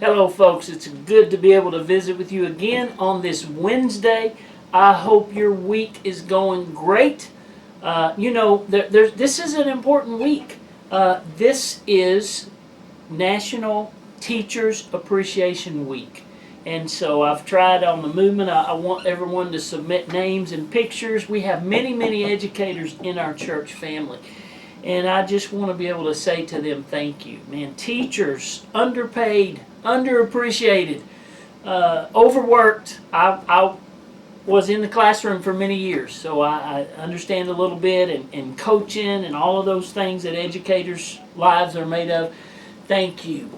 Hello, folks. It's good to be able to visit with you again on this Wednesday. I hope your week is going great. This is an important week. This is National Teachers Appreciation Week. And so I've tried on the movement. I want everyone to submit names and pictures. We have many, many educators in our church family. And I just want to be able to say to them, thank you. Man, teachers, underpaid, underappreciated, overworked. I was in the classroom for many years, so I understand a little bit, and coaching and all of those things that educators' lives are made of. Thank you.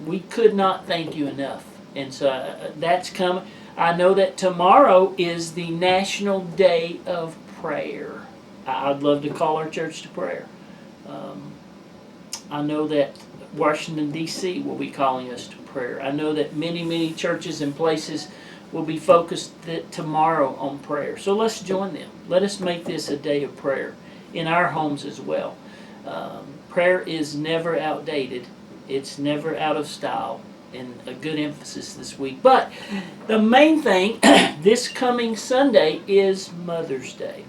We could not thank you enough. And so that's coming. I know that tomorrow is the National Day of Prayer. I'd love to call our church to prayer. I know that Washington, D.C. will be calling us to prayer. I know that many, many churches and places will be focused tomorrow on prayer. So let's join them. Let us make this a day of prayer in our homes as well. Prayer is never outdated. It's never out of style, and a good emphasis this week. But the main thing this coming Sunday is Mother's Day.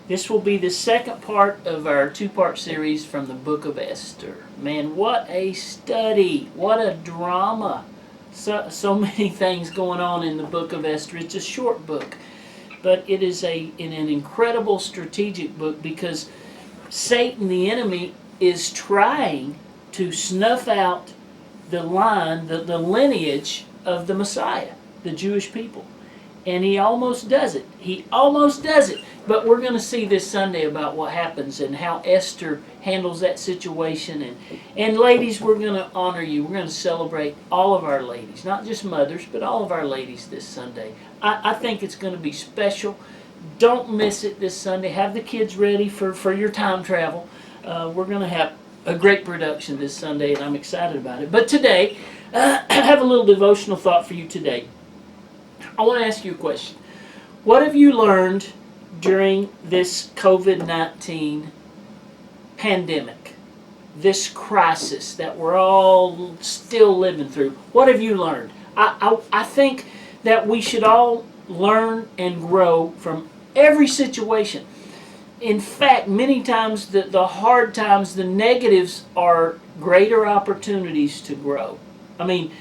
This will be the second part of our two-part series from the book of Esther. Man, what a study. What a drama. So many things going on in the book of Esther. It's a short book, but it is an incredible strategic book because Satan, the enemy, is trying to snuff out the line, the lineage of the Messiah, the Jewish people. And he almost does it. He almost does it. But we're going to see this Sunday about what happens and how Esther handles that situation. And ladies, we're going to honor you. We're going to celebrate all of our ladies, not just mothers, but all of our ladies this Sunday. I think it's going to be special. Don't miss it this Sunday. Have the kids ready for your time travel. We're going to have a great production this Sunday, and I'm excited about it. But today, I have a little devotional thought for you today. I want to ask you a question. What have you learned during this COVID-19 pandemic, this crisis that we're all still living through? What have you learned? I think that we should all learn and grow from every situation. In fact, many times the hard times, the negatives are greater opportunities to grow. I mean,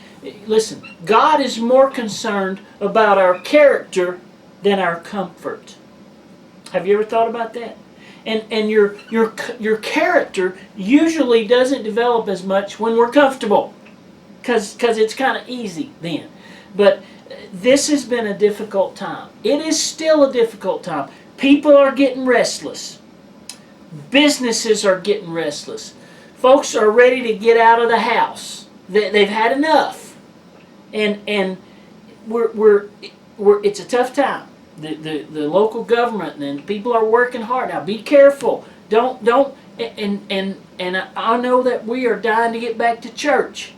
listen, God is more concerned about our character than our comfort. Have you ever thought about that? And your character usually doesn't develop as much when we're comfortable, because it's kind of easy then. But this has been a difficult time. It is still a difficult time. People are getting restless. Businesses are getting restless. Folks are ready to get out of the house. They've had enough. And it's a tough time. The local government and people are working hard. Now be careful. Don't and I know that we are dying to get back to church,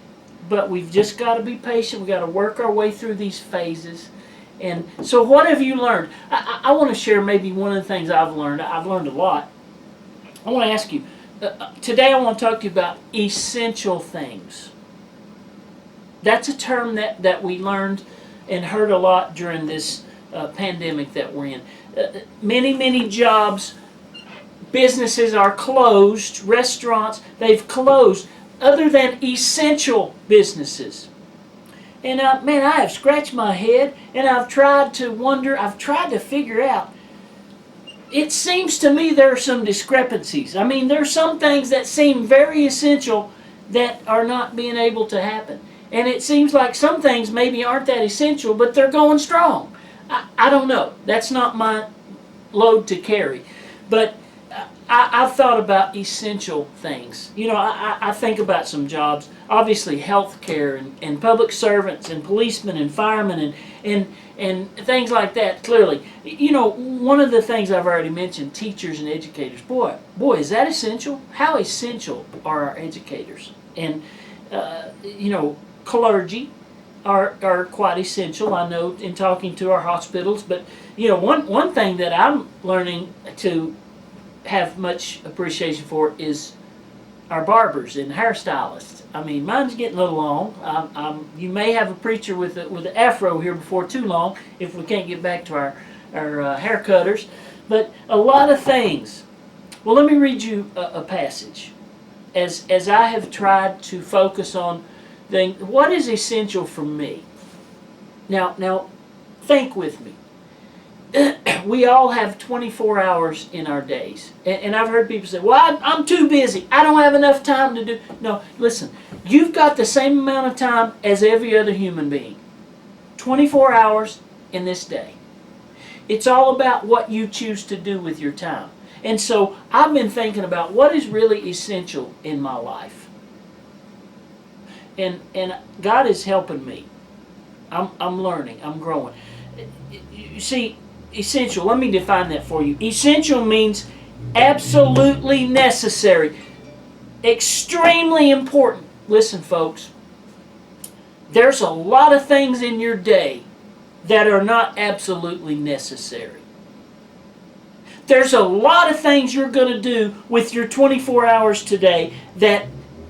but we've just got to be patient. We've got to work our way through these phases. And so what have you learned? I want to share maybe one of the things I've learned. I've learned a lot. I want to ask you, today I want to talk to you about essential things. That's a term that we learned and heard a lot during this pandemic that we're in. Many jobs, businesses are closed, restaurants, they've closed, other than essential businesses. And man, I have scratched my head, and I've tried to figure out. It seems to me there are some discrepancies. I mean, there are some things that seem very essential that are not being able to happen. And it seems like some things maybe aren't that essential, but they're going strong. I don't know. That's not my load to carry. But I've thought about essential things. You know, I think about some jobs. Obviously, healthcare and public servants and policemen and firemen and things like that, clearly. You know, one of the things I've already mentioned, teachers and educators. Boy, is that essential? How essential are our educators? And, clergy are quite essential, I know, in talking to our hospitals. But, one thing that I'm learning to have much appreciation for is our barbers and hairstylists. I mean, mine's getting a little long. You may have a preacher with an afro here before too long if we can't get back to our hair cutters. But a lot of things. Well, let me read you a passage. As I have tried to focus on what is essential for me. Now, think with me. We all have 24 hours in our days. And I've heard people say, well, I'm too busy. I don't have enough time to do. No, listen. You've got the same amount of time as every other human being. 24 hours in this day. It's all about what you choose to do with your time. And so I've been thinking about what is really essential in my life. And God is helping me. I'm learning. I'm growing. You see, essential, let me define that for you. Essential means absolutely necessary. Extremely important. Listen, folks. There's a lot of things in your day that are not absolutely necessary. There's a lot of things you're going to do with your 24 hours today that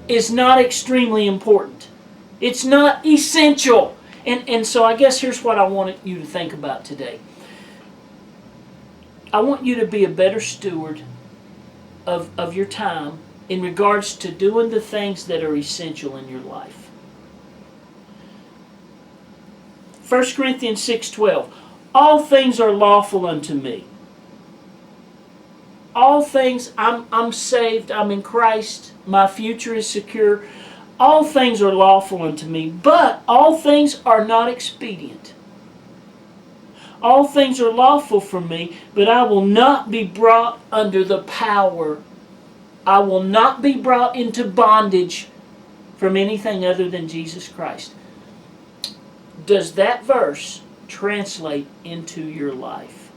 is not extremely important. It's not essential. And so I guess here's what I want you to think about today. I want you to be a better steward of your time in regards to doing the things that are essential in your life. 1 Corinthians 6:12. All things are lawful unto me. All things, I'm saved, I'm in Christ, my future is secure. All things are lawful unto me, but all things are not expedient. All things are lawful for me, but I will not be brought under the power. I will not be brought into bondage from anything other than Jesus Christ. Does that verse translate into your life?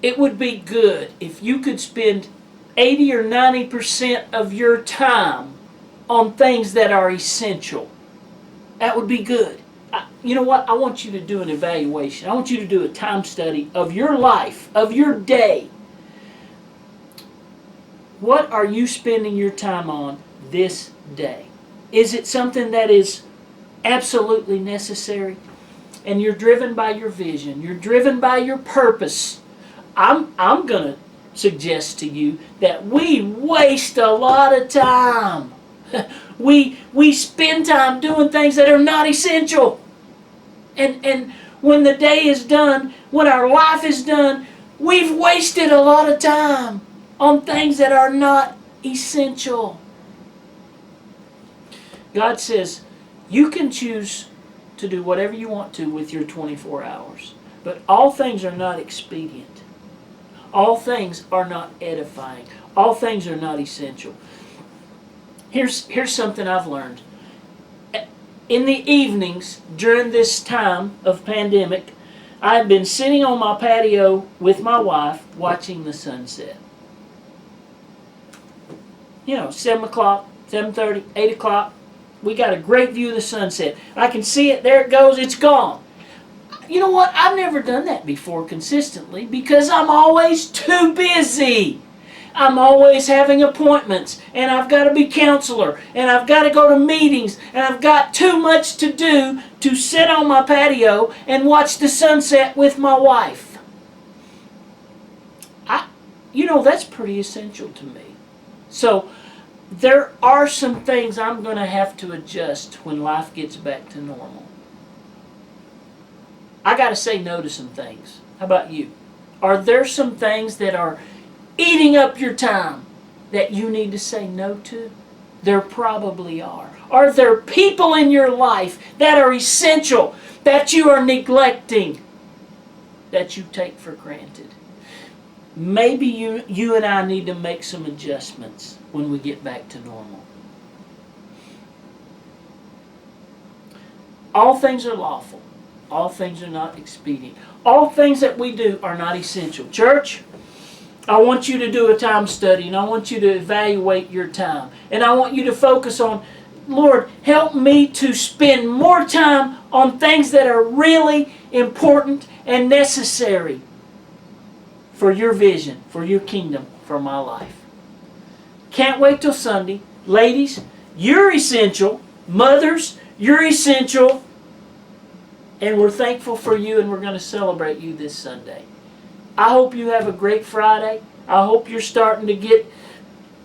It would be good if you could spend 80 or 90% of your time on things that are essential. That would be good. You know what? I want you to do an evaluation. I want you to do a time study of your life, of your day. What are you spending your time on this day? Is it something that is absolutely necessary? And you're driven by your vision. You're driven by your purpose. I'm going to suggest to you that we waste a lot of time. We spend time doing things that are not essential. And when the day is done, when our life is done, we've wasted a lot of time on things that are not essential. God says, you can choose to do whatever you want to with your 24 hours. But all things are not expedient. All things are not edifying. All things are not essential. Here's something I've learned. In the evenings, during this time of pandemic, I've been sitting on my patio with my wife watching the sunset. 7 o'clock, 7:30, 8 o'clock. We got a great view of the sunset. I can see it. There it goes. It's gone. You know what? I've never done that before consistently because I'm always too busy. I'm always having appointments, and I've got to be counselor, and I've got to go to meetings, and I've got too much to do to sit on my patio and watch the sunset with my wife. That's pretty essential to me. So there are some things I'm going to have to adjust when life gets back to normal. I got to say no to some things. How about you? Are there some things that are eating up your time that you need to say no to? There probably are. Are there people in your life that are essential that you are neglecting, that you take for granted? Maybe you and I need to make some adjustments when we get back to normal. All things are lawful. All things are not expedient. All things that we do are not essential. Church, I want you to do a time study, and I want you to evaluate your time. And I want you to focus on, Lord, help me to spend more time on things that are really important and necessary for your vision, for your kingdom, for my life. Can't wait till Sunday. Ladies, you're essential. Mothers, you're essential. And we're thankful for you, and we're going to celebrate you this Sunday. I hope you have a great Friday. I hope you're starting to get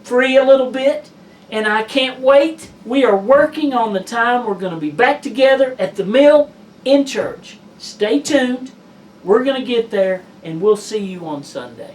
free a little bit. And I can't wait. We are working on the time we're going to be back together at the mill in church. Stay tuned. We're going to get there, and we'll see you on Sunday.